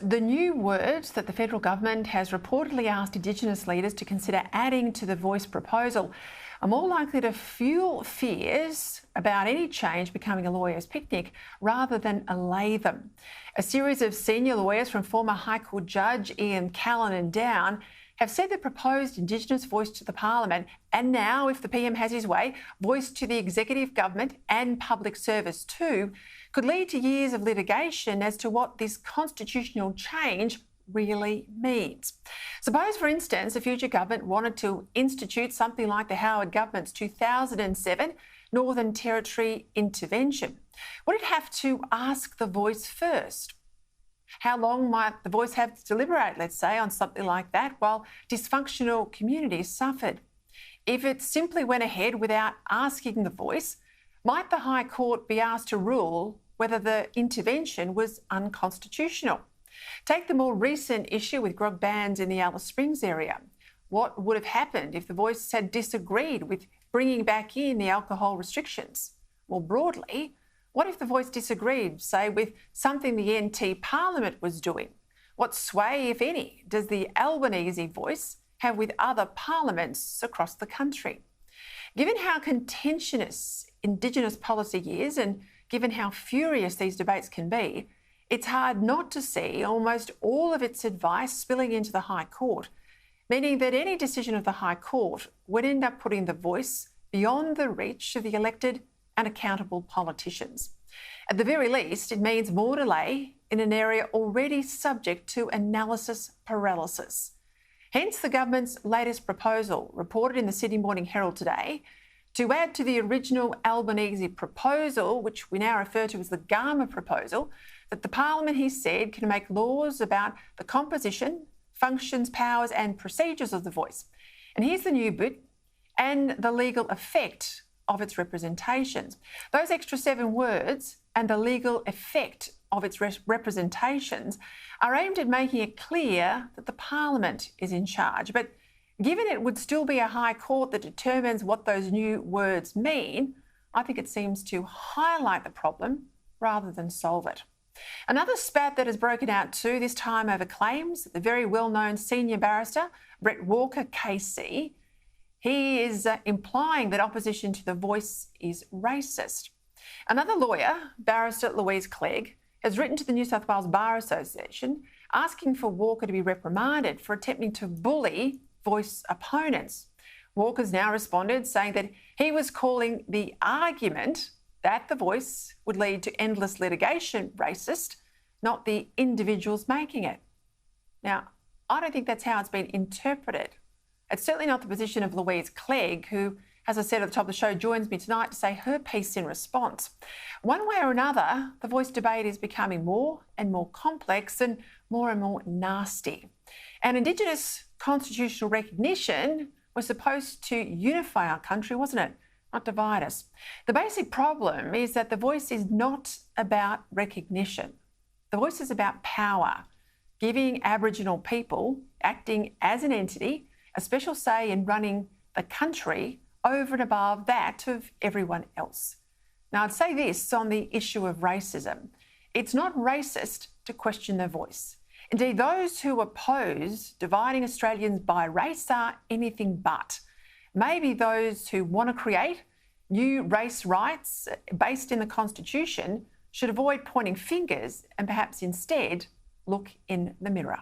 The new words that the federal government has reportedly asked Indigenous leaders to consider adding to the Voice proposal are more likely to fuel fears about any change becoming a lawyer's picnic rather than allay them. A series of senior lawyers from former High Court Judge Ian Callan and down have said the proposed Indigenous voice to the Parliament, and now, if the PM has his way, voice to the executive government and public service too, could lead to years of litigation as to what this constitutional change really means. Suppose, for instance, a future government wanted to institute something like the Howard government's 2007 Northern Territory intervention. Would it have to ask the voice first? How long might the voice have to deliberate, let's say, on something like that while dysfunctional communities suffered? If it simply went ahead without asking the voice, might the High Court be asked to rule whether the intervention was unconstitutional? Take the more recent issue with grog bans in the Alice Springs area. What would have happened if the voice had disagreed with bringing back in the alcohol restrictions? More broadly, what if the voice disagreed, say, with something the NT Parliament was doing? What sway, if any, does the Albanese Voice have with other parliaments across the country? Given how contentious Indigenous policy is, and given how furious these debates can be, it's hard not to see almost all of its advice spilling into the High Court, meaning that any decision of the High Court would end up putting the voice beyond the reach of the elected and accountable politicians. At the very least, it means more delay in an area already subject to analysis paralysis. Hence the government's latest proposal, reported in the Sydney Morning Herald today, to add to the original Albanese proposal, which we now refer to as the Garma proposal, that the Parliament, he said, can make laws about the composition, functions, powers and procedures of the voice. And here's the new bit, and the legal effect of its representations. Those extra 7 words, and the legal effect of its representations, are aimed at making it clear that the Parliament is in charge. But given it would still be a High Court that determines what those new words mean, I think it seems to highlight the problem rather than solve it. Another spat that has broken out too, this time over claims that the very well-known senior barrister, Brett Walker KC, he is implying that opposition to the voice is racist. Another lawyer, Barrister Louise Clegg, has written to the New South Wales Bar Association asking for Walker to be reprimanded for attempting to bully voice opponents. Walker's now responded, saying that he was calling the argument that the voice would lead to endless litigation racist, not the individuals making it. Now, I don't think that's how it's been interpreted. It's certainly not the position of Louise Clegg, who, as I said at the top of the show, joins me tonight to say her piece in response. One way or another, the voice debate is becoming more and more complex and more nasty. And Indigenous constitutional recognition was supposed to unify our country, wasn't it? Not divide us. The basic problem is that the voice is not about recognition. The voice is about power, giving Aboriginal people, acting as an entity, a special say in running the country over and above that of everyone else. Now, I'd say this on the issue of racism. It's not racist to question the voice. Indeed, those who oppose dividing Australians by race are anything but. Maybe those who want to create new race rights based in the Constitution should avoid pointing fingers and perhaps instead look in the mirror.